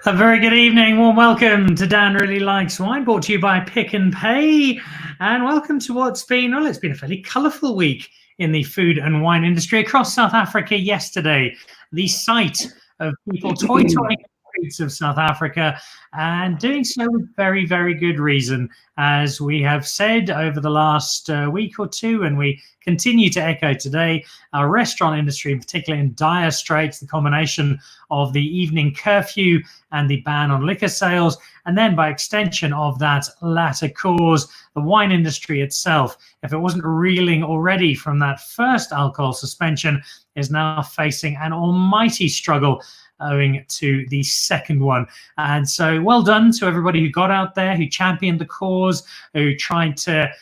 A very good evening, warm welcome to Dan Really Likes Wine, brought to you by Pick n Pay, and welcome to what's been, well, it's been a fairly colourful week in the food and wine industry across South Africa yesterday. The sight of people toy-toying in the streets of South Africa, and doing so with very, very good reason. As we have said over the last week or two, and we continue to echo today, our restaurant industry in particular in dire straits, the combination of the evening curfew and the ban on liquor sales, and then by extension of that latter cause, the wine industry itself, if it wasn't reeling already from that first alcohol suspension, is now facing an almighty struggle owing to the second one. And so well done to everybody who got out there, who championed the cause, who tried to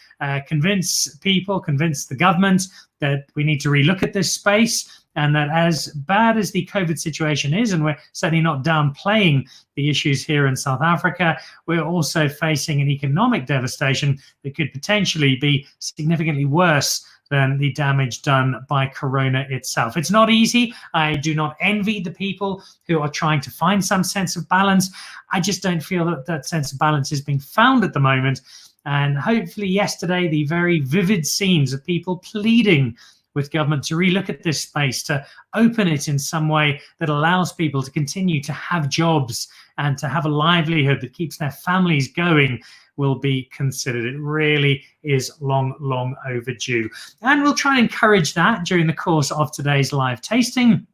convince people, convince the government that we need to relook at this space, and that as bad as the COVID situation is, and we're certainly not downplaying the issues here in South Africa, we're also facing an economic devastation that could potentially be significantly worse than the damage done by Corona itself. It's not easy. I do not envy the people who are trying to find some sense of balance. I just don't feel that that sense of balance is being found at the moment. And hopefully yesterday, the very vivid scenes of people pleading with government to relook at this space, to open it in some way that allows people to continue to have jobs and to have a livelihood that keeps their families going, will be considered. It really is long, long overdue. And we'll try and encourage that during the course of today's live tasting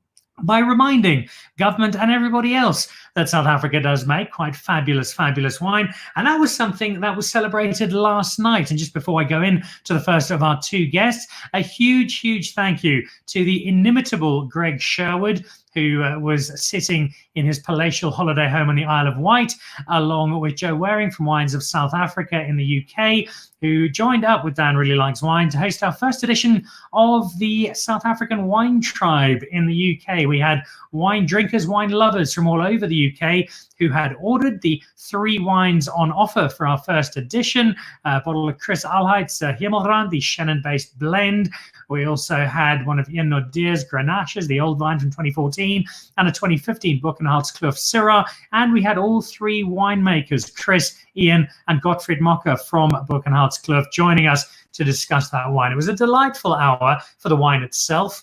by reminding government and everybody else that South Africa does make quite fabulous, fabulous wine. And that was something that was celebrated last night. And just before I go in to the first of our two guests, a huge, huge thank you to the inimitable Greg Sherwood, who was sitting in his palatial holiday home on the Isle of Wight, along with Joe Waring from Wines of South Africa in the UK, who joined up with Dan Really Likes Wine to host our first edition of the South African Wine Tribe in the UK. We had wine drinkers, wine lovers from all over the UK who had ordered the 3 wines on offer for our first edition. A bottle of Chris Alheit's Hemelrand, the Chenin-based blend. We also had one of Ian Nordier's Grenaches, the old vine from 2014, and a 2015 Buchenholzkloof Syrah. And we had all 3 winemakers, Chris, Ian, and Gottfried Mocker from Buchenholzkloof, joining us to discuss that wine. It was a delightful hour for the wine itself,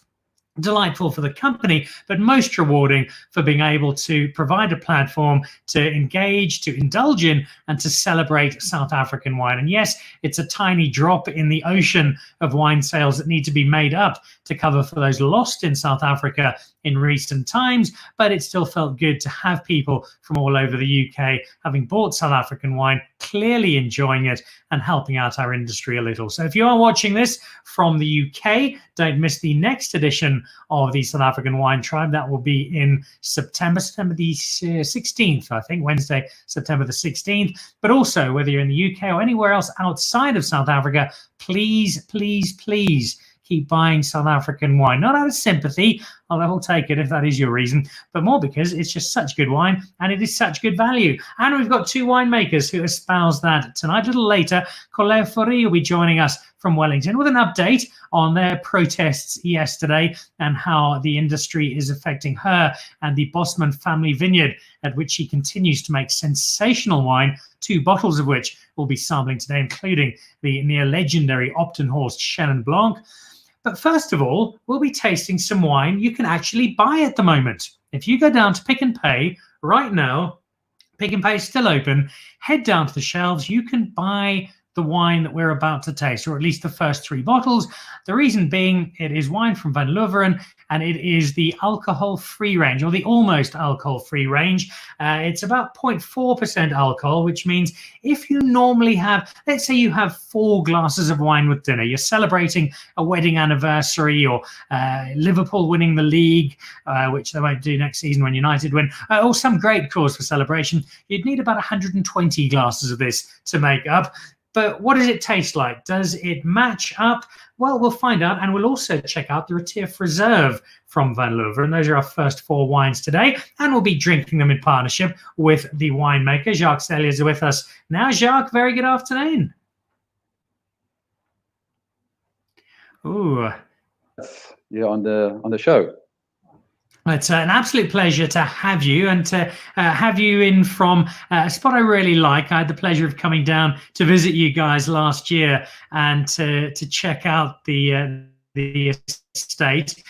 delightful for the company, but most rewarding for being able to provide a platform to engage, to indulge in, and to celebrate South African wine. And yes, it's a tiny drop in the ocean of wine sales that need to be made up to cover for those lost in South Africa in recent times, but it still felt good to have people from all over the UK having bought South African wine, clearly enjoying it and helping out our industry a little. So if you are watching this from the UK, don't miss the next edition of the South African Wine Tribe. That will be in September the 16th, I think, Wednesday, September the 16th. But also, whether you're in the UK or anywhere else outside of South Africa, please, please, please keep buying South African wine. Not out of sympathy, although I'll take it if that is your reason, but more because it's just such good wine and it is such good value. And we've got 2 winemakers who espouse that tonight. A little later, Corlea Fourie will be joining us from Wellington with an update on their protests yesterday and how the industry is affecting her and the Bosman Family Vineyard, at which she continues to make sensational wine, 2 bottles of which we'll be sampling today, including the near legendary Optenhorst Chenin Blanc. But first of all, we'll be tasting some wine you can actually buy at the moment. If you go down to Pick n Pay right now, Pick n Pay is still open, head down to the shelves, you can buy the wine that we're about to taste, or at least the first 3 bottles. The reason being, it is wine from Van Loveren, and it is the alcohol-free range, or the almost alcohol-free range. It's about 0.4% alcohol, which means if you normally have, let's say you have 4 glasses of wine with dinner, you're celebrating a wedding anniversary, or Liverpool winning the league, which they won't do next season when United win, or some great cause for celebration, you'd need about 120 glasses of this to make up. But what does it taste like? Does it match up? Well, we'll find out, and we'll also check out the Retief Reserve from Van Loveren. Those are our first 4 wines today, and we'll be drinking them in partnership with the winemaker. Jacques Sellier is with us now. Jacques, very good afternoon. Ooh. You're on the show. It's an absolute pleasure to have you and to have you in from a spot I really like. I had the pleasure of coming down to visit you guys last year and to check out the estate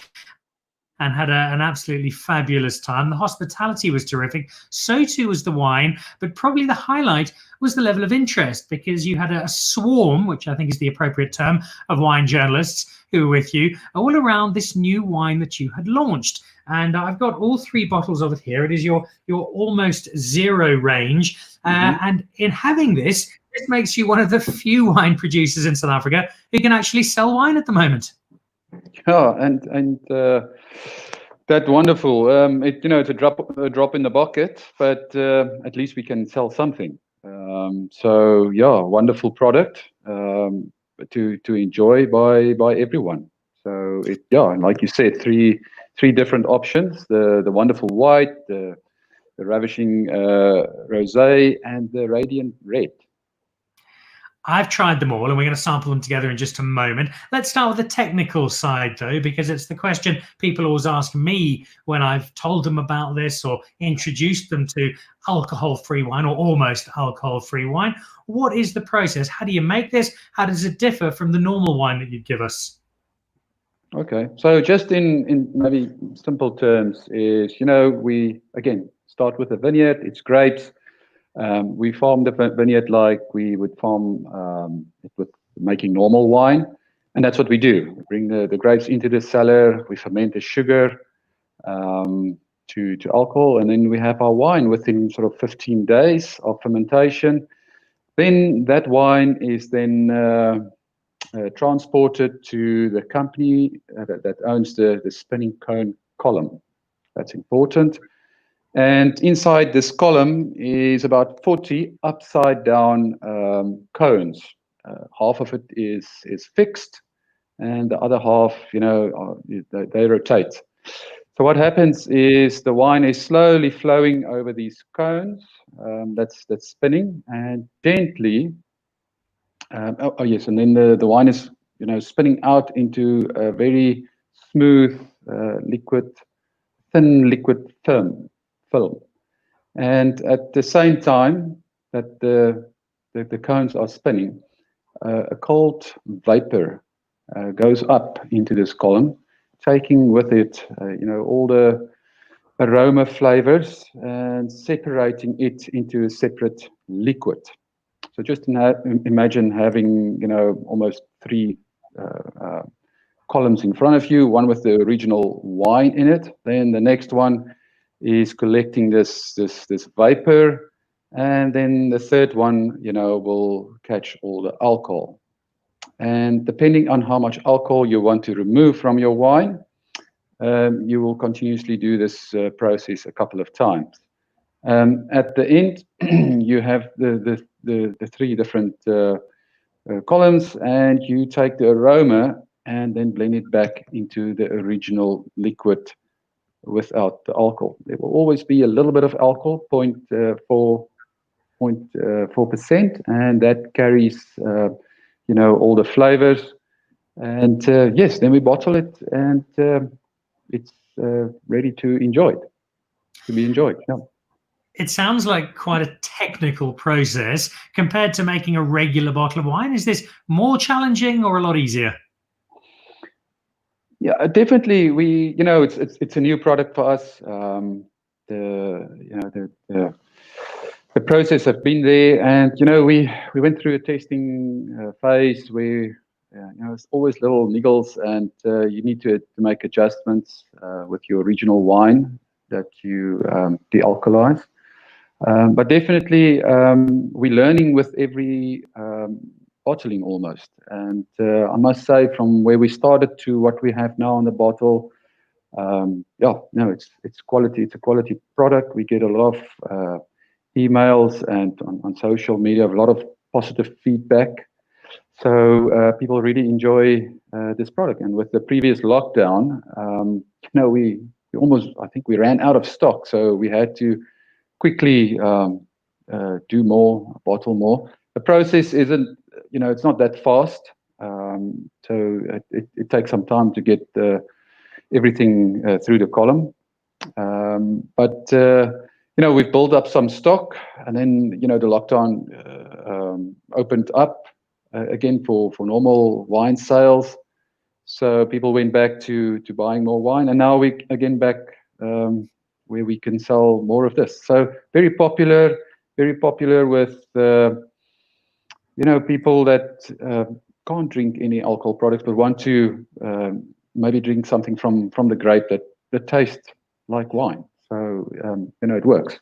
and had an absolutely fabulous time. The hospitality was terrific. So too was the wine, but probably the highlight was the level of interest because you had a swarm, which I think is the appropriate term, of wine journalists who were with you all around this new wine that you had launched. And I've got all 3 bottles of it here. It is your almost zero range. And in having this makes you one of the few wine producers in South Africa who can actually sell wine at the moment. Yeah, and that wonderful. It's a drop in the bucket, but at least we can sell something. So yeah, wonderful product to enjoy by everyone. So and like you said, three different options: the wonderful white, the ravishing rosé, and the radiant red. I've tried them all and we're going to sample them together in just a moment. Let's start with the technical side though, because it's the question people always ask me when I've told them about this or introduced them to alcohol-free wine or almost alcohol-free wine. What is the process? How do you make this? How does it differ from the normal wine that you'd give us? Okay, so just in maybe simple terms is, we again start with a vineyard. It's grapes. We farm the vineyard like we would farm it with making normal wine, and that's what we do. We bring the grapes into the cellar, we ferment the sugar to alcohol, and then we have our wine within sort of 15 days of fermentation. Then that wine is then transported to the company that owns the spinning cone column. That's important. And inside this column is about 40 upside down cones. Half of it is fixed, and the other half, they rotate. So what happens is the wine is slowly flowing over these cones. That's spinning, and gently. Yes, and then the wine is spinning out into a very smooth thin liquid film. And at the same time that the cones are spinning, a cold vapor goes up into this column, taking with it, all the aroma flavors and separating it into a separate liquid. So just imagine having, almost 3 columns in front of you, one with the original wine in it. Then the next one is collecting this vapor, and then the third one, will catch all the alcohol. And depending on how much alcohol you want to remove from your wine, you will continuously do this process a couple of times. At the end, you have the 3 different columns, and you take the aroma and then blend it back into the original liquid without the alcohol. There will always be a little bit of alcohol, 0.4%, and that carries, all the flavors. And yes, then we bottle it, and it's ready to be enjoyed. Yeah. It sounds like quite a technical process compared to making a regular bottle of wine. Is this more challenging or a lot easier? Yeah, definitely. It's a new product for us. The process have been there, and we went through a testing phase where it's always little niggles, and you need to make adjustments with your original wine that you de-alkalize. But definitely, we're learning with every bottling almost. And I must say, from where we started to what we have now on the bottle, it's quality. It's a quality product. We get a lot of emails and on social media, a lot of positive feedback. So people really enjoy this product. And with the previous lockdown, we almost, I think we ran out of stock. So we had to quickly do more, bottle more. The process isn't, it's not that fast. So it takes some time to get everything through the column. But we've built up some stock, and then the lockdown opened up again for normal wine sales. So people went back to buying more wine, and now we again back where we can sell more of this. So very popular with people that can't drink any alcohol products but want to maybe drink something from the grape that tastes like wine. So it works.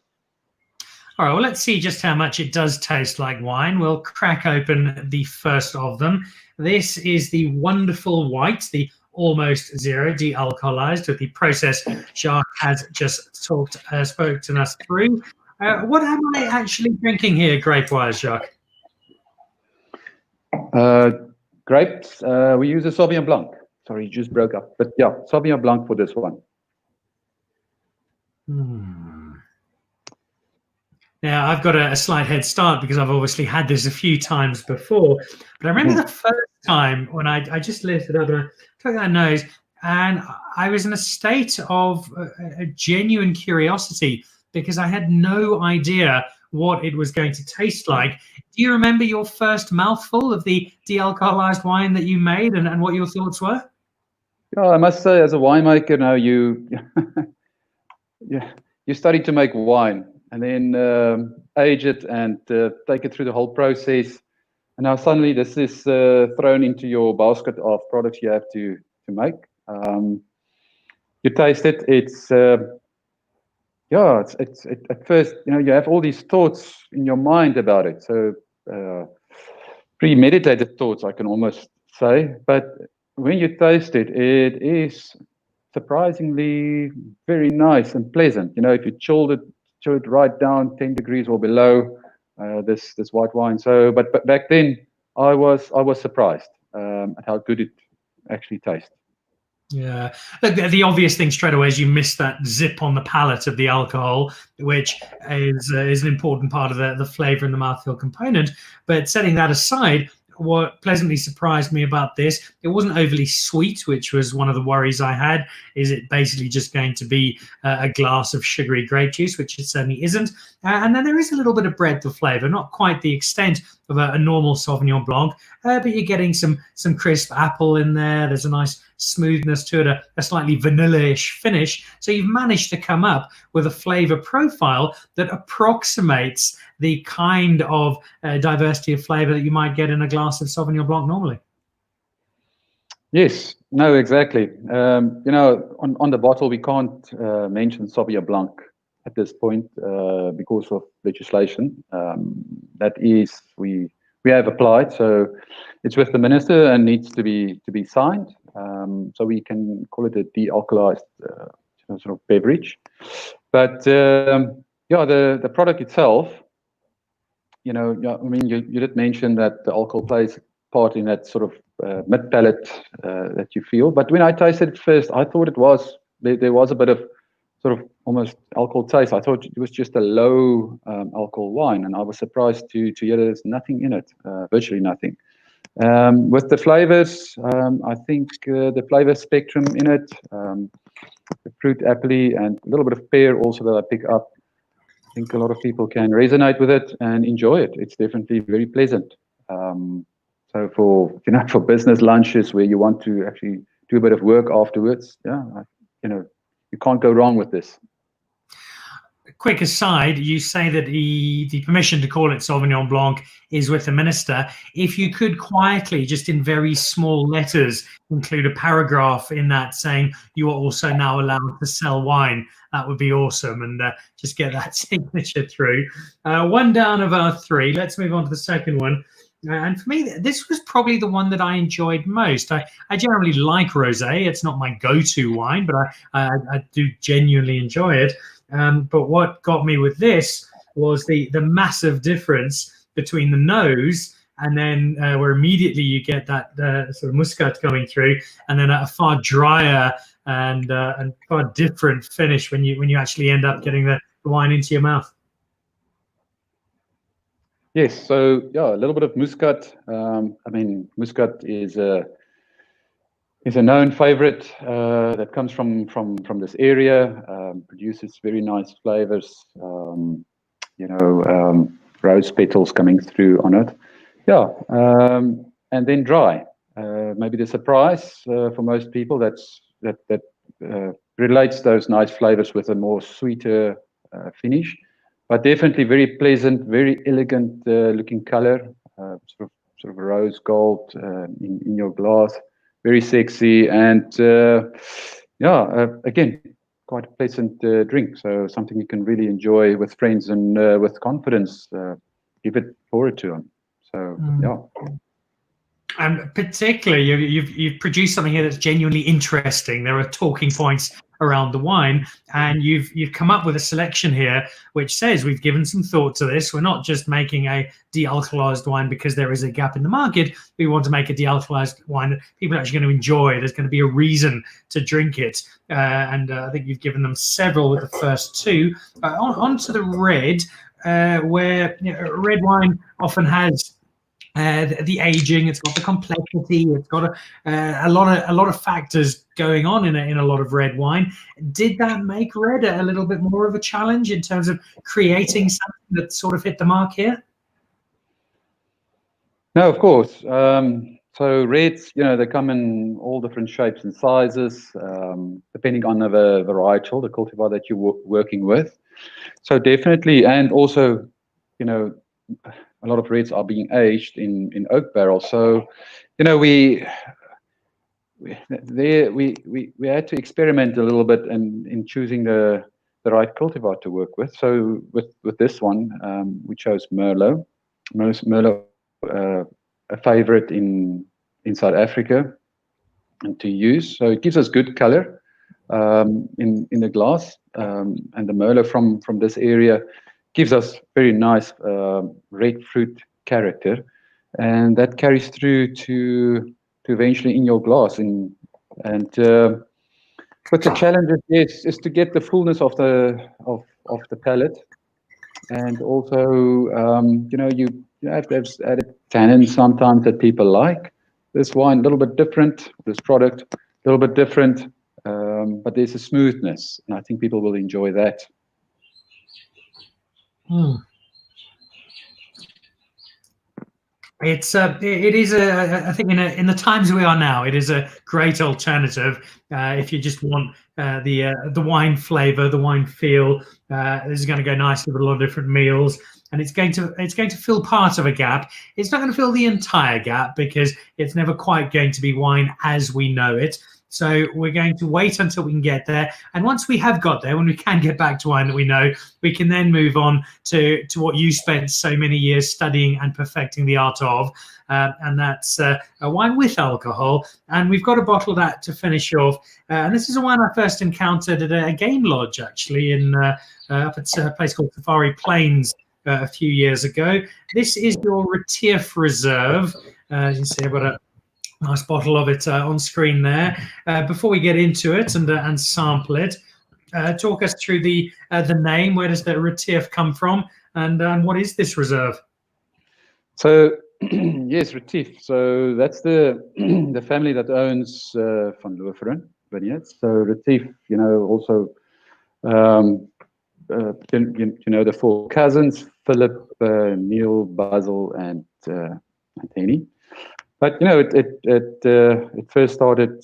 All right, well, let's see just how much it does taste like wine. We'll crack open the first of them. This is the wonderful white, the almost zero de-alcoholized, with the process Jacques has just spoken us through. What am I actually drinking here, grape-wise, Jacques? Grapes, we use a Sauvignon Blanc. Sorry, it just broke up. But yeah, Sauvignon Blanc for this one. Now, I've got a slight head start because I've obviously had this a few times before. But I remember the first time when I just lifted it up and I took that nose, and I was in a state of a genuine curiosity because I had no idea what it was going to taste like. Do you remember your first mouthful of the de-alcoholized wine that you made and what your thoughts were? Yeah, I must say, as a winemaker now, you study to make wine and then age it and take it through the whole process. And now suddenly this is thrown into your basket of products you have to make. You taste it. It's at first, you have all these thoughts in your mind about it. So premeditated thoughts, I can almost say. But when you taste it, it is surprisingly very nice and pleasant. If you chill it right down 10 degrees or below, this white wine. So, but back then I was surprised at how good it actually tastes. Yeah, the obvious thing straight away is you miss that zip on the palate of the alcohol, which is an important part of the flavor and the mouthfeel component. But setting that aside, what pleasantly surprised me about this, it wasn't overly sweet, which was one of the worries I had. Is it basically just going to be a glass of sugary grape juice, which it certainly isn't. And then there is a little bit of breadth of flavor, not quite the extent of a normal Sauvignon Blanc, but you're getting some crisp apple in there. There's a nice smoothness to it, a slightly vanilla-ish finish. So you've managed to come up with a flavor profile that approximates the kind of diversity of flavor that you might get in a glass of Sauvignon Blanc normally. Yes, no, exactly. On the bottle, we can't mention Sauvignon Blanc at this point because of legislation. That is, we have applied, so it's with the minister and needs to be signed. So we can call it a de-alcoholized sort of beverage. But the product itself, I mean, you did mention that the alcohol plays part in that sort of mid palate that you feel. But when I tasted it first, I thought there was a bit of sort of almost alcohol taste. I thought it was just a low alcohol wine, and I was surprised to hear there's nothing in it, virtually nothing. With the flavors, I think the flavor spectrum in it, the fruit, appley, and a little bit of pear also that I pick up. I think a lot of people can resonate with it and enjoy it. It's definitely very pleasant. So for business lunches where you want to actually do a bit of work afterwards, you can't go wrong with this. Quick aside, you say that the permission to call it Sauvignon Blanc is with the minister. If you could quietly, just in very small letters, include a paragraph in that saying you are also now allowed to sell wine, that would be awesome. And just get that signature through. One down of our three. Let's move on to the second one. And for me, this was probably the one that I enjoyed most. I generally like rosé. It's not my go-to wine, but I do genuinely enjoy it. But what got me with this was the massive difference between the nose and then where immediately you get that sort of muscat coming through, and then a far drier and far different finish when you actually end up getting the wine into your mouth. Yes, so a little bit of muscat. I mean, muscat is is a known favorite that comes from this area. Produces very nice flavors. Rose petals coming through on it. Yeah, and then dry. Maybe the surprise for most people that relates those nice flavors with a more sweeter finish, but definitely very pleasant, very elegant looking color, sort of rose gold in your glass, very sexy, and again, quite a pleasant drink. So something you can really enjoy with friends and with confidence. Give it forward to them. So yeah. And particularly, you've produced something here that's genuinely interesting. There are talking points around the wine, and you've come up with a selection here which says we've given some thought to this. We're not just making a de-alcoholized wine because there is a gap in the market. We want to make a de-alcoholized wine that people are actually going to enjoy. There's going to be a reason to drink it, and I think you've given them several with the first two. On to the red, where red wine often has the aging, it's got the complexity, it's got a lot of factors going on in a lot of red wine. Did that make red a little bit more of a challenge in terms of creating something that sort of hit the mark here? No, of course. So reds, they come in all different shapes and sizes, depending on the varietal, the cultivar that you're working with. So definitely, and also, a lot of reds are being aged in oak barrels. So, we had to experiment a little bit in choosing the right cultivar to work with. So with this one, we chose Merlot. Merlot, a favorite in South Africa, and to use. So it gives us good color in the glass, and the Merlot from this area gives us very nice red fruit character, and that carries through to eventually in your glass. But the challenge is to get the fullness of the palate, and also you have to have added tannins sometimes that people like. This wine a little bit different, this product a little bit different, but there's a smoothness, and I think people will enjoy that. It is I think in the times we are now, it is a great alternative if you just want the wine flavor, the wine feel. This is going to go nicely with a lot of different meals, and it's going to fill part of a gap. It's not going to fill the entire gap because it's never quite going to be wine as we know it. So we're going to wait until we can get there. And once we have got there, when we can get back to wine that we know, we can then move on to what you spent so many years studying and perfecting the art of. And that's a wine with alcohol. And we've got a bottle of that to finish off. And this is a wine I first encountered at a game lodge, actually, up at a place called Safari Plains a few years ago. This is your Retief Reserve. As you see, I've got a nice bottle of it on screen there. Before we get into it and sample it, talk us through the name. Where does the Retief come from, and what is this reserve? So yes, Retief. So that's the family that owns Van Loveren Vineyards. So Retief, also the four cousins: Philip, Neil, Basil, and Anthony. But it first started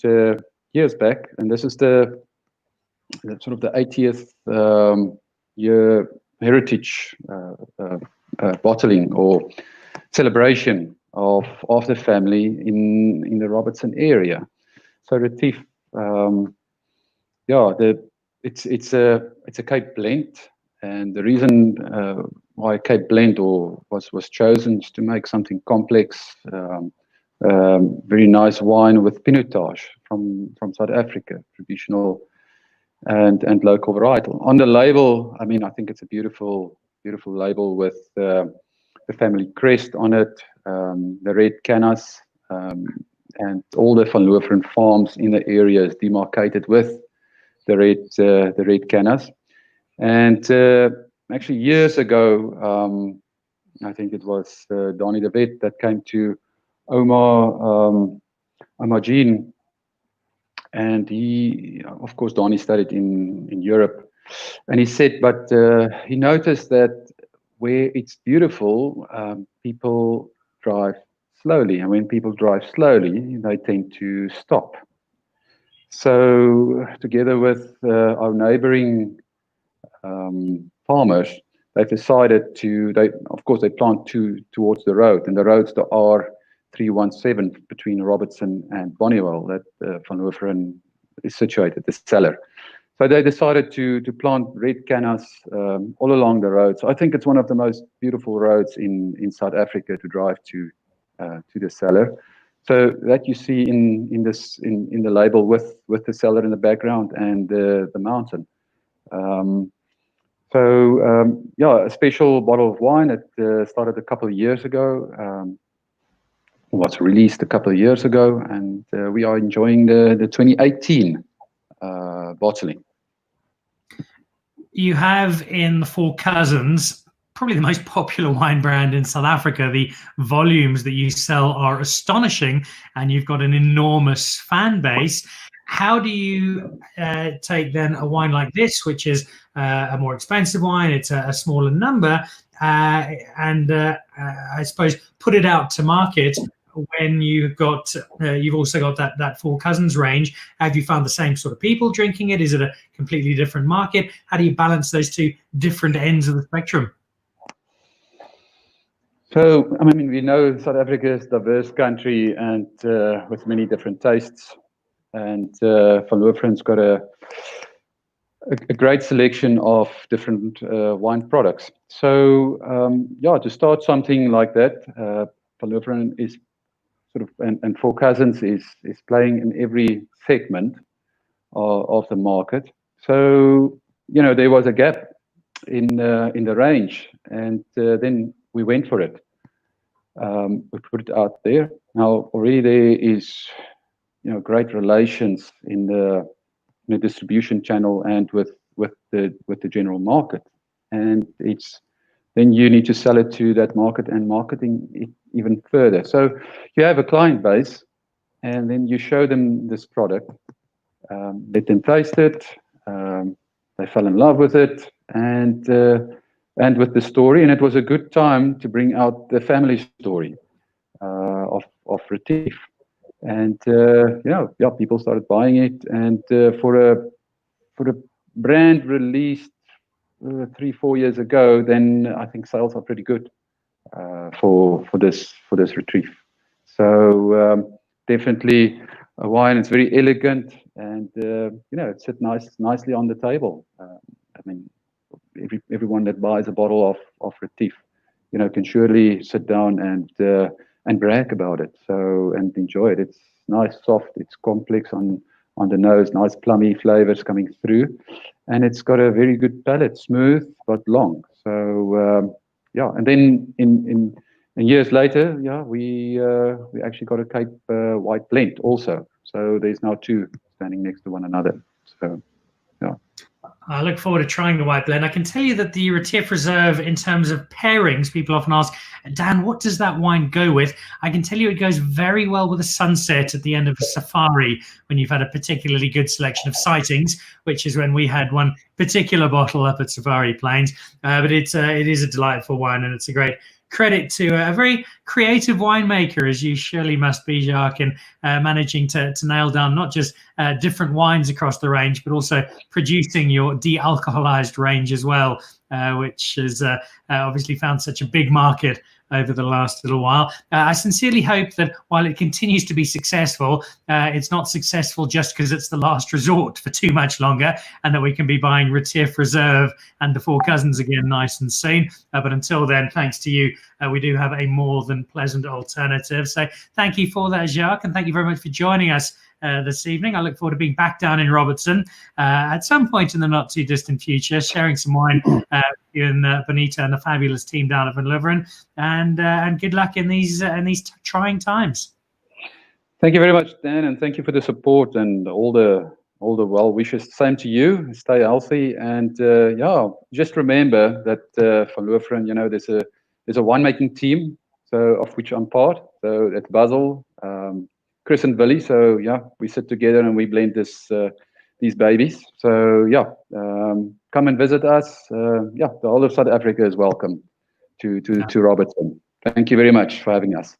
years back, and this is the sort of the 80th year heritage bottling or celebration of the family in the Robertson area. So Retief, it's a Cape blend, and the reason why Cape blend was chosen is to make something complex. Very nice wine with pinotage from South Africa, traditional and local varietal. On the label, I think it's a beautiful label with the family crest on it, the red cannas, and all the Van Loveren farms in the area is demarcated with the red cannas. And actually, years ago, I think it was Donnie de Wet that came to Omar Jean And he, of course, Donnie studied in Europe, and he said, but he noticed that where it's beautiful, people drive slowly, and when people drive slowly, they tend to stop. So, together with our neighboring farmers, they've decided to. Of course, they plant towards the road, and the road's the R317 between Robertson and Bonnievale that Van Loveren is situated, the cellar. So they decided to plant red cannas all along the road. So I think it's one of the most beautiful roads in South Africa to drive to the cellar. So that you see in the label with the cellar in the background and the mountain. Yeah, a special bottle of wine that started a couple of years ago. Was released a couple of years ago, and we are enjoying the 2018 bottling. You have in the Four Cousins probably the most popular wine brand in South Africa. The volumes that you sell are astonishing, and you've got an enormous fan base. How do you take then a wine like this, which is a more expensive wine, it's a smaller number, and I suppose put it out to market when you've got you've also got that Four Cousins range? Have you found the same sort of people drinking it? Is it a completely different market? How do you balance those two different ends of the spectrum? So, I mean, we know South Africa is a diverse country and with many different tastes. And Van Loveren's got a great selection of different wine products. So, yeah, to start something like that, Van Loveren is sort of, and Four Cousins is playing in every segment of the market. So, there was a gap in the range, and then we went for it. We put it out there. Now already there is, great relations in the distribution channel and with the general market, and then you need to sell it to that market and marketing it even further. So you have a client base, and then you show them this product, let them taste it. They fell in love with it, and with the story, and it was a good time to bring out the family story of Retief. And people started buying it, and for a brand released 3-4 years ago, then I think sales are pretty good for this Retief. So definitely a wine. It's very elegant, and it sits nicely on the table. I mean, everyone that buys a bottle of Retief, can surely sit down and brag about it. So, and enjoy it. It's nice, soft. It's complex on the nose. Nice plummy flavors coming through, and it's got a very good palate, smooth but long. So and then in years later, we actually got a Cape White blend also. So there's now two standing next to one another. So yeah. I look forward to trying the white blend. I can tell you that the Retief Reserve, in terms of pairings, people often ask, Dan, what does that wine go with? I can tell you it goes very well with a sunset at the end of a safari, when you've had a particularly good selection of sightings, which is when we had one particular bottle up at Safari Plains. But it is a delightful wine, and it's a great credit to a very creative winemaker, as you surely must be, Jacques, in managing to nail down not just different wines across the range, but also producing your de-alcoholized range as well, which has obviously found such a big market over the last little while. I sincerely hope that while it continues to be successful, it's not successful just because it's the last resort for too much longer, and that we can be buying Retief Reserve and the Four Cousins again nice and soon. But until then, thanks to you, we do have a more than pleasant alternative. So thank you for that, Jacques, and thank you very much for joining us this evening. I look forward to being back down in Robertson at some point in the not too distant future, sharing some wine with you and Bonita and the fabulous team down at Van Loveren, and good luck in these trying times. Thank you very much, Dan, and thank you for the support and all the well wishes. Same to you. Stay healthy, and just remember that Van Loveren, there's a winemaking team, so of which I'm part. So at Basel, Chris and Billy. So yeah, we sit together and we blend these babies. So yeah, come and visit us. Yeah, the whole of South Africa is welcome to Robertson. Thank you very much for having us.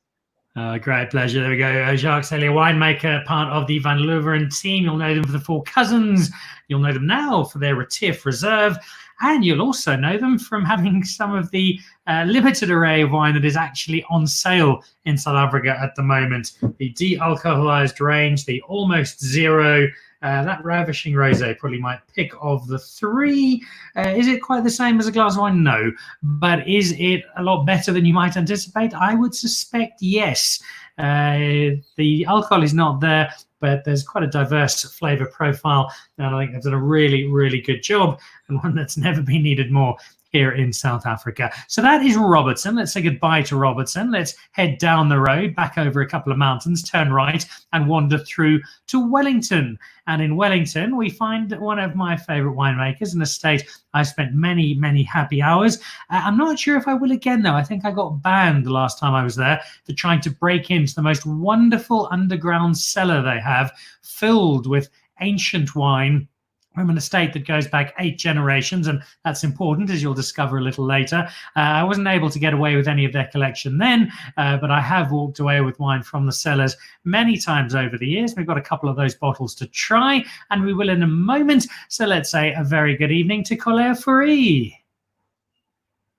Great pleasure. There we go. Jacques Sellier, winemaker, part of the Van Loveren team. You'll know them for the Four Cousins. You'll know them now for their Retief Reserve. And you'll also know them from having some of the limited array of wine that is actually on sale in South Africa at the moment. The de-alcoholized range, the almost zero, that ravishing rosé, probably my pick of the three. Is it quite the same as a glass of wine? No. But is it a lot better than you might anticipate? I would suspect yes. The alcohol is not there, but there's quite a diverse flavor profile. And I think they've done a really, really good job, and one that's never been needed more here in South Africa. So that is Robertson. Let's say goodbye to Robertson. Let's head down the road, back over a couple of mountains, turn right and wander through to Wellington. And in Wellington, we find one of my favorite winemakers, an estate I spent many, many happy hours. I'm not sure if I will again, though. I think I got banned the last time I was there for trying to break into the most wonderful underground cellar they have, filled with ancient wine from an estate that goes back 8 generations, and that's important, as you'll discover a little later. I wasn't able to get away with any of their collection then, but I have walked away with wine from the cellars many times over the years. We've got a couple of those bottles to try, and we will in a moment. So let's say a very good evening to Corlea Fourie.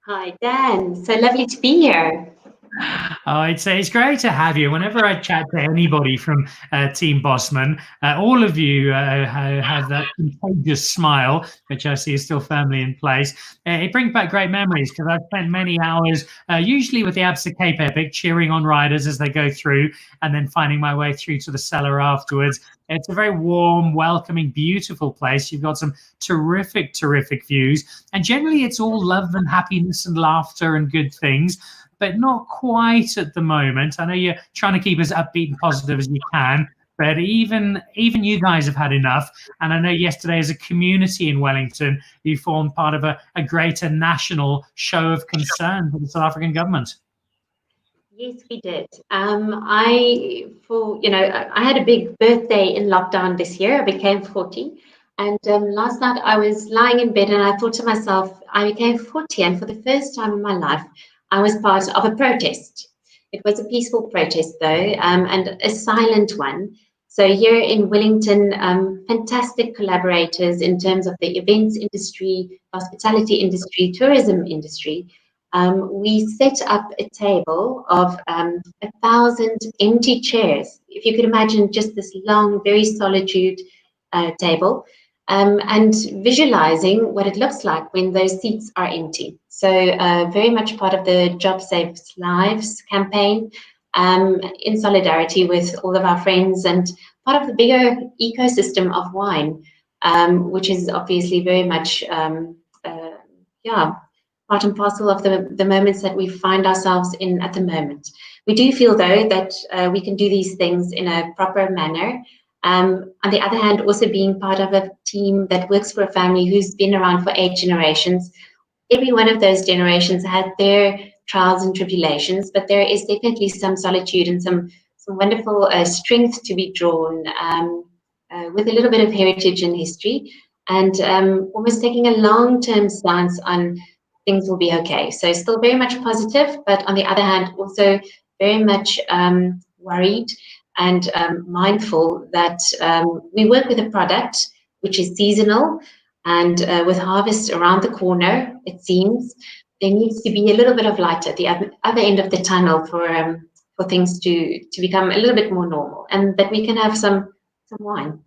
Hi, Dan. So lovely to be here. Oh, it's great to have you. Whenever I chat to anybody from Team Bosman, all of you have that contagious smile, which I see is still firmly in place. It brings back great memories because I've spent many hours, usually with the Absa Cape Epic, cheering on riders as they go through, and then finding my way through to the cellar afterwards. It's a very warm, welcoming, beautiful place. You've got some terrific, terrific views. And generally, it's all love and happiness and laughter and good things, but not quite at the moment. I know you're trying to keep as upbeat and positive as you can, but even you guys have had enough. And I know yesterday, as a community in Wellington, you formed part of a greater national show of concern for the South African government. Yes, we did. I had a big birthday in lockdown this year. I became 40. And last night I was lying in bed and I thought to myself, I became 40, and for the first time in my life, I was part of a protest. It was a peaceful protest, though, and a silent one. So here in Wellington, fantastic collaborators in terms of the events industry, hospitality industry, tourism industry. We set up a table of 1,000 empty chairs. If you could imagine just this long, very solitude table, and visualizing what it looks like when those seats are empty. So very much part of the Job Saves Lives campaign, in solidarity with all of our friends, and part of the bigger ecosystem of wine, which is obviously very much, part and parcel of the moments that we find ourselves in at the moment. We do feel, though, that we can do these things in a proper manner. On the other hand, also being part of a team that works for a family who's been around for 8 generations. Every one of those generations had their trials and tribulations, but there is definitely some solitude and some wonderful strength to be drawn with a little bit of heritage and history, and almost taking a long-term stance on things will be okay. So still very much positive, but on the other hand, also very much worried and mindful that we work with a product which is seasonal, and with harvest around the corner, it seems, there needs to be a little bit of light at the other end of the tunnel for things to become a little bit more normal, and that we can have some wine.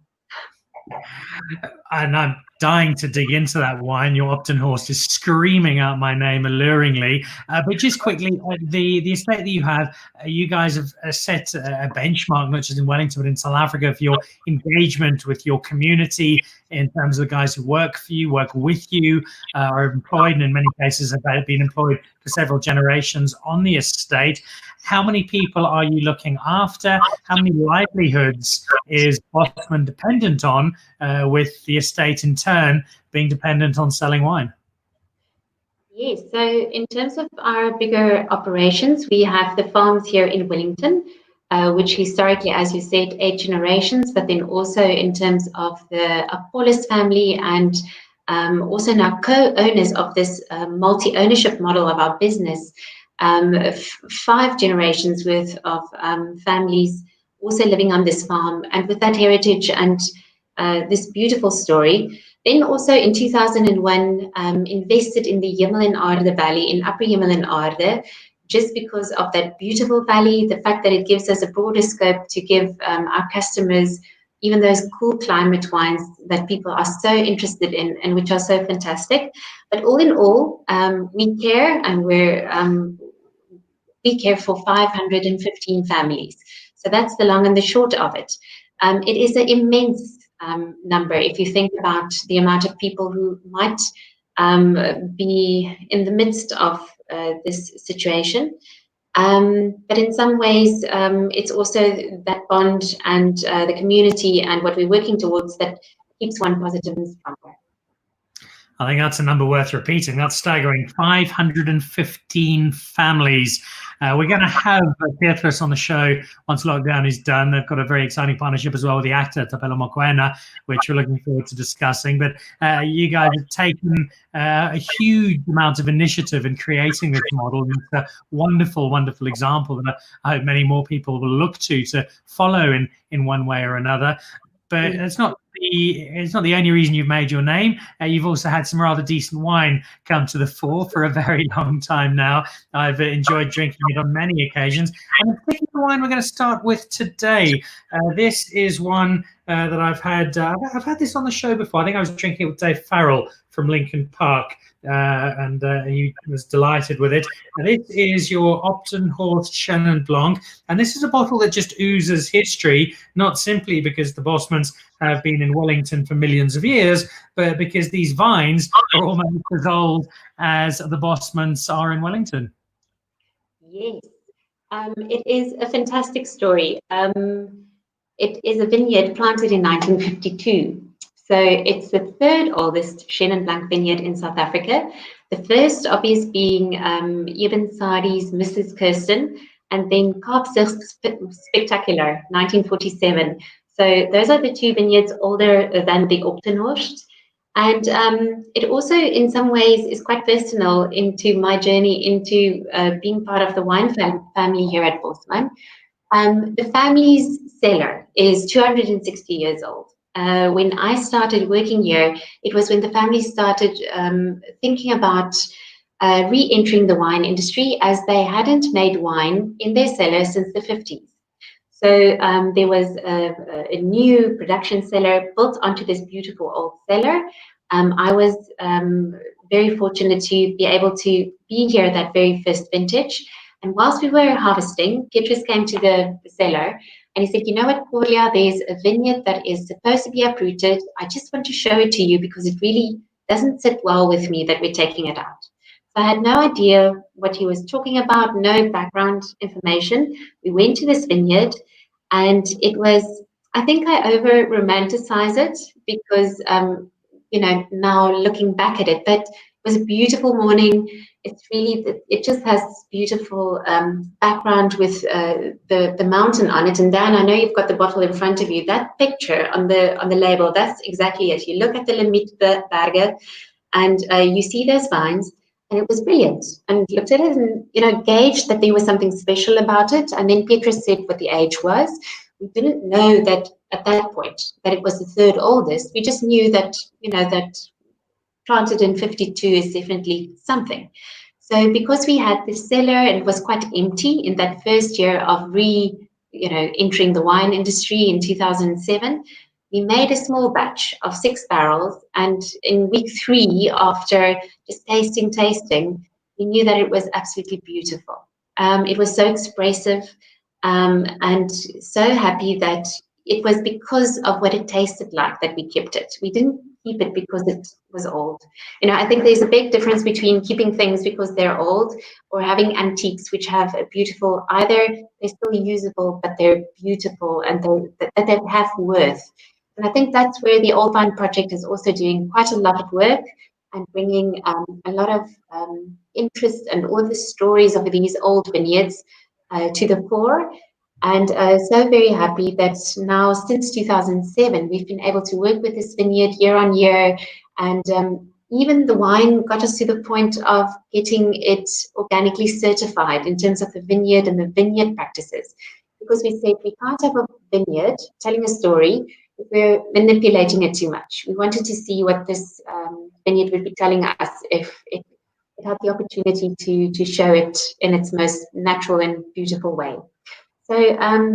And I'm dying to dig into that wine. Your Upton horse is screaming out my name alluringly. But just quickly, the estate that you have, you guys have set a benchmark, not just in Wellington, but in South Africa, for your engagement with your community in terms of the guys who work for you, work with you, are employed, and in many cases have been employed for several generations on the estate. How many people are you looking after? How many livelihoods is Bosman dependent on, with the estate in turn being dependent on selling wine? Yes, so in terms of our bigger operations, we have the farms here in Wellington, which historically, as you said, 8 generations, but then also in terms of the Apollos family and also now co-owners of this multi-ownership model of our business, 5 generations worth of families also living on this farm, and with that heritage and this beautiful story. Then also in 2001, invested in the Hemel en Aarde Valley, in Upper Hemel en Aarde, just because of that beautiful valley, the fact that it gives us a broader scope to give our customers even those cool climate wines that people are so interested in and which are so fantastic. But all in all, we care, and we care for 515 families. So that's the long and the short of it. It is an immense number if you think about the amount of people who might be in the midst of this situation. But in some ways, it's also that bond and the community and what we're working towards that keeps one positive and stronger. I think that's a number worth repeating. That's staggering. 515 families. We're going to have Petrus on the show once lockdown is done. They've got a very exciting partnership as well with the actor Tapelo Mokoena, which we're looking forward to discussing. But you guys have taken a huge amount of initiative in creating this model. And it's a wonderful, wonderful example that I hope many more people will look to follow in one way or another. But it's not the only reason you've made your name. You've also had some rather decent wine come to the fore for a very long time now. I've enjoyed drinking it on many occasions. And the particular wine we're going to start with today, this is one that I've had. I've had this on the show before. I think I was drinking it with Dave Farrell from Lincoln Park, and he was delighted with it. And this is your Upton Horse Chenin Blanc, and this is a bottle that just oozes history, not simply because the Bosmans have been in Wellington for millions of years, but because these vines are almost as old as the Bosmans are in Wellington. Yes, it is a fantastic story. It is a vineyard planted in 1952. So it's the 3rd oldest Chenin Blanc vineyard in South Africa. The first, obvious, being Eben Sadi's Mrs. Kirsten, and then Kaapzicht Spectacular, 1947. So those are the 2 vineyards older than the Optenhorst. And it also, in some ways, is quite personal into my journey into being part of the wine family here at Bosman. The family's cellar is 260 years old. When I started working here, it was when the family started thinking about re-entering the wine industry, as they hadn't made wine in their cellar since the 50s. So there was a new production cellar built onto this beautiful old cellar. I was very fortunate to be able to be here that very first vintage. And whilst we were harvesting, Petrus came to the cellar and he said, "You know what, Corlea, there's a vineyard that is supposed to be uprooted. I just want to show it to you because it really doesn't sit well with me that we're taking it out." So I had no idea what he was talking about, no background information. We went to this vineyard, and it was, I think I over-romanticize it because, now looking back at it, but it was a beautiful morning. It's really, it just has beautiful background with the mountain on it. And Dan, I know you've got the bottle in front of you. That picture on the label, that's exactly it. You look at the Limit and you see those vines, and it was brilliant. And looked at it and, gauged that there was something special about it. And then Petrus said what the age was. We didn't know that at that point that it was the 3rd oldest. We just knew that, that planted in 52 is definitely something. So because we had this cellar and it was quite empty in that first year of entering the wine industry in 2007, we made a small batch of 6 barrels. And in week 3, after just tasting, we knew that it was absolutely beautiful. It was so expressive, and so happy that it was because of what it tasted like that we kept it. We didn't keep it because it was old. I think there's a big difference between keeping things because they're old or having antiques which have a beautiful, either they're still usable, but they're beautiful and they have worth. And I think that's where the Old Vine Project is also doing quite a lot of work and bringing a lot of interest and all of the stories of these old vineyards to the fore. And so very happy that now since 2007, we've been able to work with this vineyard year on year. And even the wine got us to the point of getting it organically certified in terms of the vineyard and the vineyard practices. Because we said we can't have a vineyard telling a story if we're manipulating it too much. We wanted to see what this vineyard would be telling us if it had the opportunity to show it in its most natural and beautiful way. So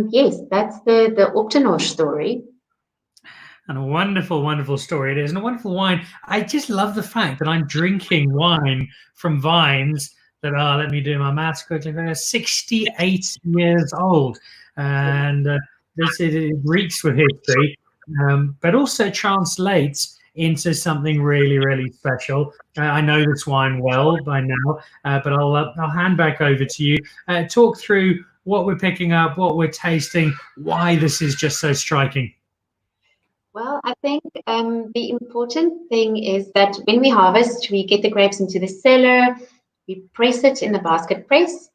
yes, that's the Octanoche story. And a wonderful, wonderful story it is, and a wonderful wine. I just love the fact that I'm drinking wine from vines that are, let me do my maths quickly, 68 years old. And this it reeks with history, but also translates into something really, really special. I know this wine well by now, but I'll hand back over to you. Talk through what we're picking up, what we're tasting, why this is just so striking. Well, I think the important thing is that when we harvest, we get the grapes into the cellar, we press it in the basket press,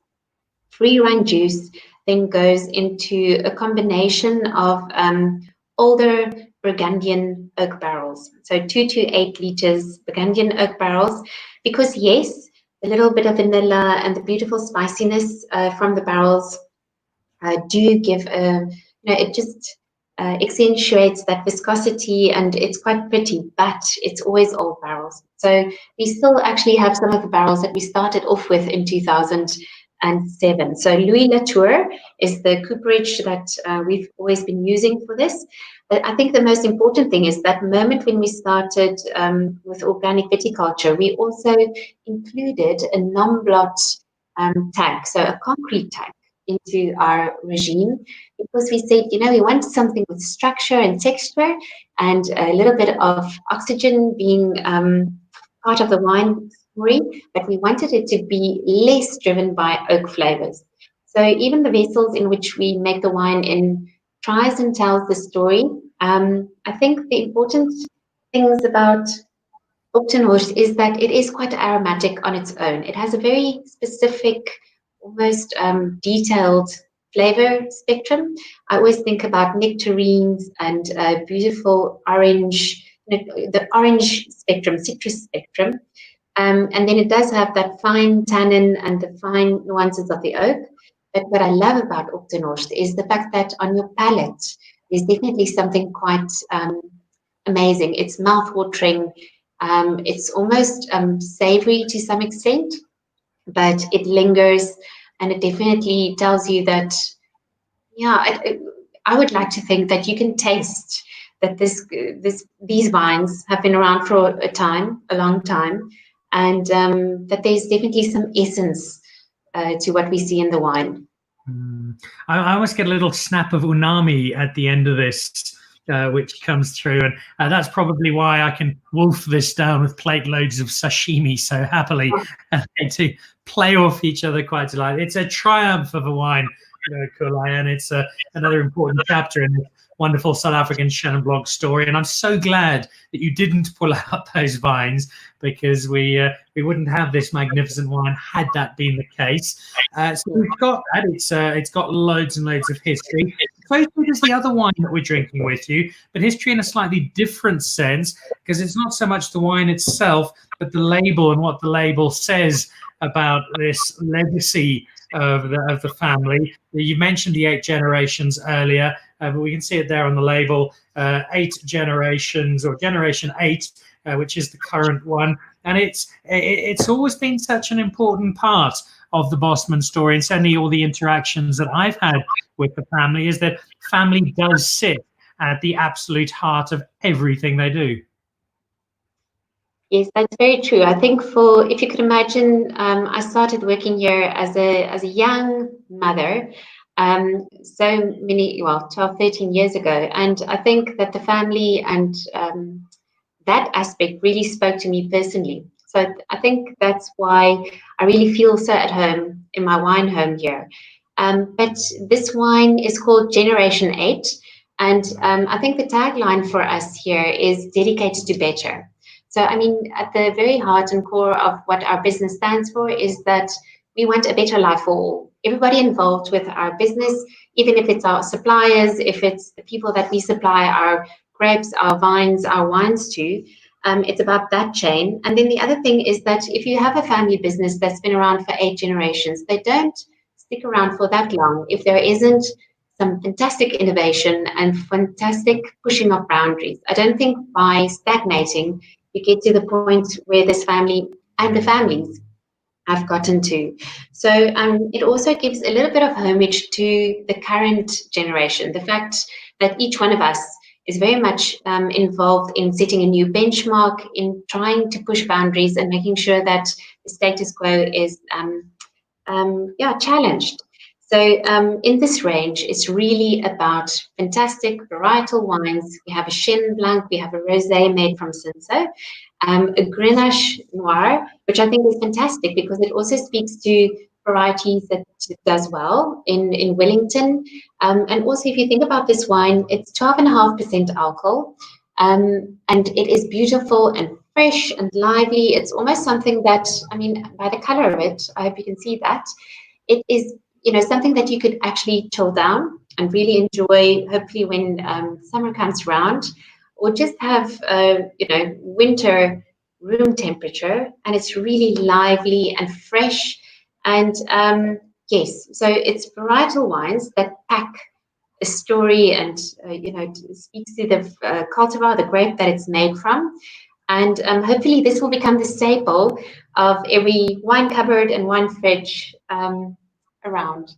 free run juice then goes into a combination of older Burgundian oak barrels. So 2 to 8 liters Burgundian oak barrels, because yes, a little bit of vanilla and the beautiful spiciness from the barrels do give it just accentuates that viscosity, and it's quite pretty, but it's always old barrels. So we still actually have some of the barrels that we started off with in 2007. So Louis Latour is the cooperage that we've always been using for this. But I think the most important thing is that moment when we started with organic viticulture, we also included a non-blot tank, so a concrete tank, into our regime, because we said, we want something with structure and texture and a little bit of oxygen being part of the wine story, but we wanted it to be less driven by oak flavors. So even the vessels in which we make the wine in tries and tells the story. I think the important things about Octanoche is that it is quite aromatic on its own. It has a very specific, almost detailed flavor spectrum. I always think about nectarines and beautiful orange, the orange spectrum, citrus spectrum. And then it does have that fine tannin and the fine nuances of the oak. But what I love about Octanoche is the fact that on your palate, there's definitely something quite amazing. It's mouth-watering. It's almost savory to some extent, but it lingers, and it definitely tells you that, I would like to think that you can taste that these vines have been around for a long time, and that there's definitely some essence to what we see in the wine. I almost get a little snap of umami at the end of this, which comes through, and that's probably why I can wolf this down with plate loads of sashimi so happily, to play off each other quite delightfully. It's a triumph of a wine, Corlea, and it's another important chapter in the wonderful South African Chenin Blanc story. And I'm so glad that you didn't pull out those vines, because we wouldn't have this magnificent wine had that been the case. So we've got that. It's got loads and loads of history. Close as the other wine that we're drinking with you, but history in a slightly different sense, because it's not so much the wine itself, but the label and what the label says about this legacy of the family. You mentioned the 8 generations earlier, but we can see it there on the label, 8 generations, or generation 8, which is the current one. And it's always been such an important part of the Bosman story, and certainly all the interactions that I've had with the family, is that family does sit at the absolute heart of everything they do. Yes, that's very true. I think if you could imagine, I started working here as a young mother, so many, 12, 13 years ago. And I think that the family and that aspect really spoke to me personally. So I think that's why I really feel so at home in my wine home here. But this wine is called Generation 8. And I think the tagline for us here is dedicated to better. So, I mean, at the very heart and core of what our business stands for is that we want a better life for all. everybody involved with our business, even if it's our suppliers, if it's the people that we supply our grapes, our vines, our wines to. It's about that chain. And then the other thing is that if you have a family business that's been around for 8 generations, they don't stick around for that long if there isn't some fantastic innovation and fantastic pushing of boundaries. I don't think by stagnating, you get to the point where this family and the families have gotten to. So it also gives a little bit of homage to the current generation, the fact that each one of us is very much involved in setting a new benchmark, in trying to push boundaries and making sure that the status quo is challenged. So in this range, it's really about fantastic varietal wines. We have a chenin blanc, we have a rosé made from Cinsault, a grenache noir, which I think is fantastic because it also speaks to varieties that it does well in Wellington. And also, if you think about this wine, it's 12.5% alcohol, and it is beautiful and fresh and lively. It's almost something that, I mean, by the color of it, I hope you can see that, it is, you know, something that you could actually chill down and really enjoy, hopefully when summer comes around, or just have, winter room temperature, and it's really lively and fresh. And yes, so it's varietal wines that pack a story and, speaks to the cultivar, the grape that it's made from. And hopefully this will become the staple of every wine cupboard and wine fridge around.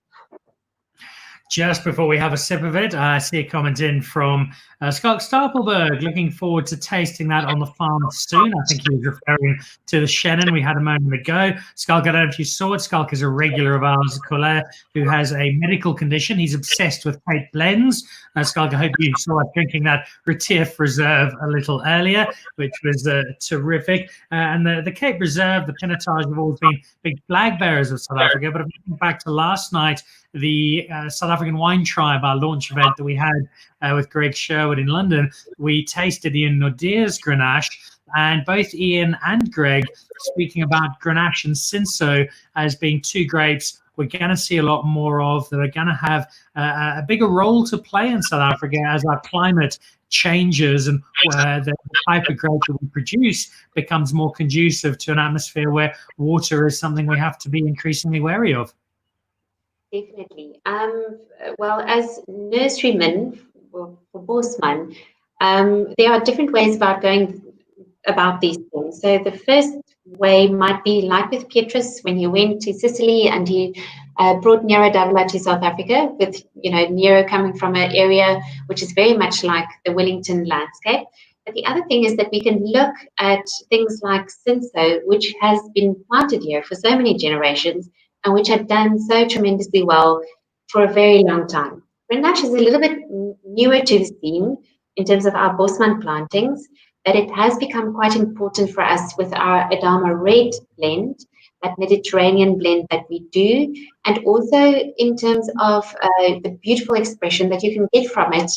Just before we have a sip of it, I see a comment in from Schalk Stapelberg. Looking forward to tasting that on the farm soon. I think he was referring to the chenin we had a moment ago. Schalk, I don't know if you saw it. Schalk is a regular of ours at Corlea who has a medical condition. He's obsessed with Cape blends. Schalk, I hope you saw us drinking that Retief Reserve a little earlier, which was terrific. And the Cape Reserve, the Pinotage have always been big flag bearers of South Africa. But if we think back to last night, the South African Wine Tribe, our launch event that we had with Greg Sherwood in London, we tasted Ian Nordier's Grenache, and both Ian and Greg speaking about Grenache and Cinsault as being two grapes we're going to see a lot more of, that are going to have a bigger role to play in South Africa as our climate changes and the type of grape that we produce becomes more conducive to an atmosphere where water is something we have to be increasingly wary of. Definitely. Well, as nurserymen for Bosman, there are different ways about going about these things. So the first way might be like with Petrus when he went to Sicily and he brought Nero d'Avola to South Africa, with Nero coming from an area which is very much like the Wellington landscape. But the other thing is that we can look at things like Cinsault, which has been planted here for so many generations and which have done so tremendously well for a very long time. Grenache is a little bit newer to the scene in terms of our Bosman plantings, but it has become quite important for us with our Adama Red blend, that Mediterranean blend that we do, and also in terms of the beautiful expression that you can get from it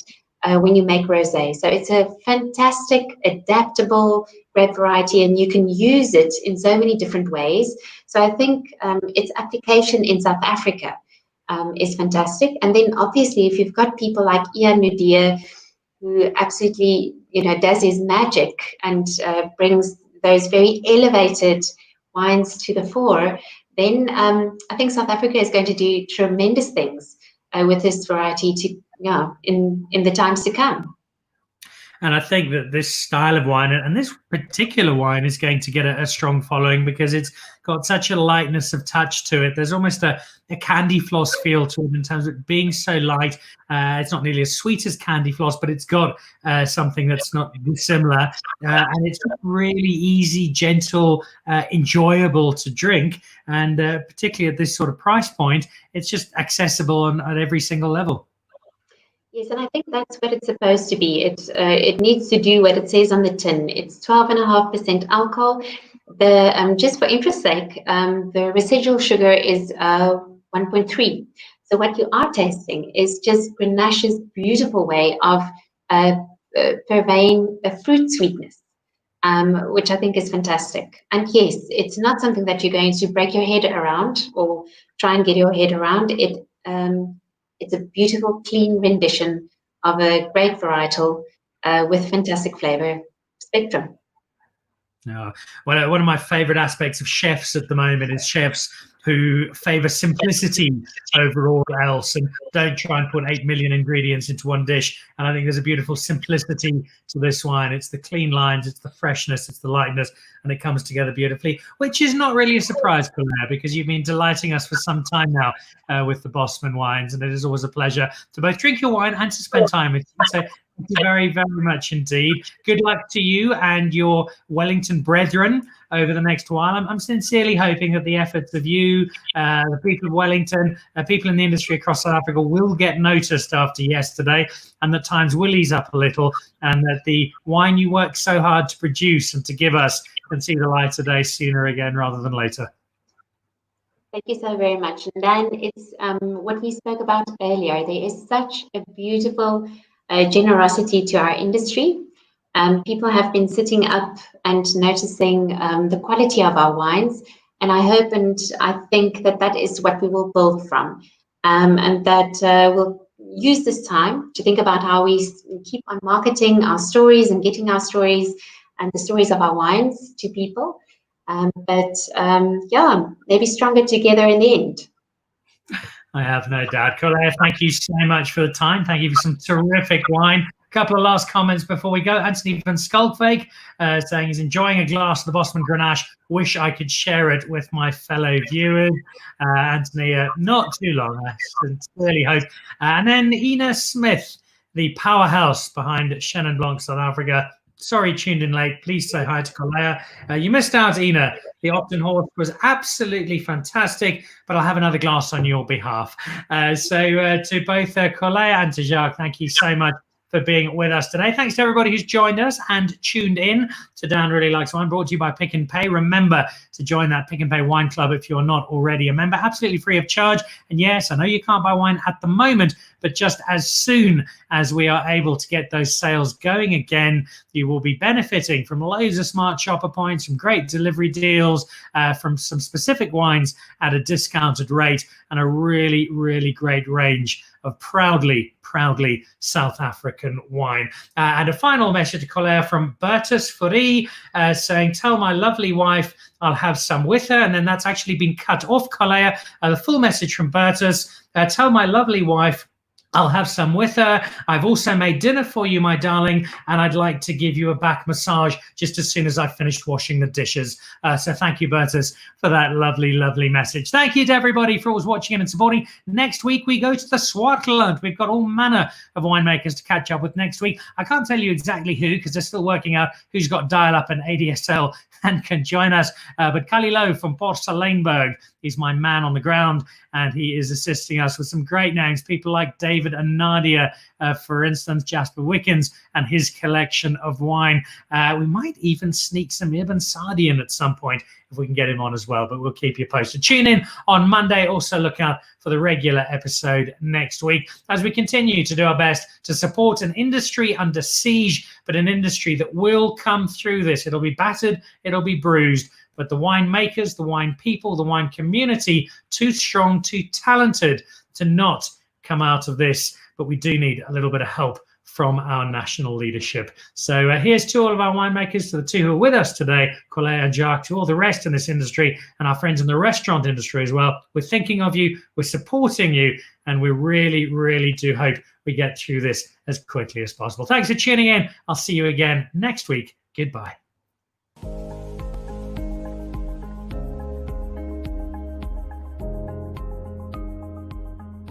when you make rosé. So it's a fantastic, adaptable grape variety, and you can use it in so many different ways. So I think its application in South Africa is fantastic. And then obviously, if you've got people like Ian Nudier, who absolutely does his magic and brings those very elevated wines to the fore, then I think South Africa is going to do tremendous things with this variety in the times to come. And I think that this style of wine and this particular wine is going to get a strong following because it's got such a lightness of touch to it. There's almost a candy floss feel to it in terms of it being so light. It's not nearly as sweet as candy floss, but it's got something that's not dissimilar. And it's really easy, gentle, enjoyable to drink. And particularly at this sort of price point, it's just accessible at every single level. Yes, and I think that's what it's supposed to be. It needs to do what it says on the tin. It's 12.5% alcohol. The just for interest's sake, the residual sugar is 1.3. So what you are tasting is just Grenache's beautiful way of purveying a fruit sweetness. which I think is fantastic. And yes, it's not something that you're going to break your head around or try and get your head around. It's a beautiful, clean rendition of a great varietal with fantastic flavor spectrum. Well, one of my favorite aspects of chefs at the moment is chefs who favor simplicity over all else and don't try and put 8 million ingredients into one dish. And I think there's a beautiful simplicity to this wine. It's the clean lines, it's the freshness, it's the lightness, and it comes together beautifully, which is not really a surprise, Corlea, because you've been delighting us for some time now with the Bosman wines. And it is always a pleasure to both drink your wine and to spend time with you. So thank you very, very much indeed. Good luck to you and your Wellington brethren over the next while. I'm sincerely hoping that the efforts of you, the people of Wellington, people in the industry across South Africa will get noticed after yesterday, and that times will ease up a little, and that the wine you worked so hard to produce and to give us can see the light of day sooner again rather than later. Thank you so very much. And then it's what we spoke about earlier. There is such a beautiful generosity to our industry. People have been sitting up and noticing the quality of our wines, and I hope and I think that that is what we will build from, and that we'll use this time to think about how we keep on marketing our stories and getting our stories and the stories of our wines to people. Yeah, maybe stronger together in the end. I have no doubt. Corlea, thank you so much for the time. Thank you for some terrific wine. Couple of last comments before we go. Anthony van Skalkveek saying he's enjoying a glass of the Bosman Grenache. Wish I could share it with my fellow viewers. Anthony, not too long, I sincerely hope. And then Ina Smith, the powerhouse behind Chenin Blanc South Africa. Sorry, tuned in late. Please say hi to Corlea. You missed out, Ina. The Opton horse was absolutely fantastic, but I'll have another glass on your behalf. So to both Corlea and to Jacques, thank you so much for being with us today. Thanks to everybody who's joined us and tuned in to Dan Really Likes Wine, brought to you by Pick n Pay. Remember to join that Pick n Pay wine club if you're not already a member, absolutely free of charge. And yes, I know you can't buy wine at the moment, but just as soon as we are able to get those sales going again, you will be benefiting from loads of smart shopper points, from great delivery deals, from some specific wines at a discounted rate, and a really, really great range of proudly South African wine. And a final message to Corlea from Retief Reserve saying, tell my lovely wife I'll have some with her. And then that's actually been cut off, Corlea. The full message from Retief, tell my lovely wife I'll have some with her. I've also made dinner for you, my darling, and I'd like to give you a back massage just as soon as I've finished washing the dishes. So thank you, Bertus, for that lovely, lovely message. Thank you to everybody for always watching and supporting. Next week, we go to the Swartland. We've got all manner of winemakers to catch up with next week. I can't tell you exactly who, because they're still working out who's got dial-up and ADSL and can join us. But Kalilo from Porcelenberg is my man on the ground, and he is assisting us with some great names, people like David and Nadia, for instance, Jasper Wickens and his collection of wine. We might even sneak some Ibn Sadi in at some point if we can get him on as well, but we'll keep you posted. Tune in on Monday. Also look out for the regular episode next week as we continue to do our best to support an industry under siege, but an industry that will come through this. It'll be battered, it'll be bruised, but the winemakers, the wine people, the wine community, too strong, too talented to not come out of this. But we do need a little bit of help from our national leadership. So here's to all of our winemakers, to the two who are with us today, Corlea and Jacques, to all the rest in this industry and our friends in the restaurant industry as well. We're thinking of you, we're supporting you, and we really, really do hope we get through this as quickly as possible. Thanks for tuning in. I'll see you again next week. Goodbye.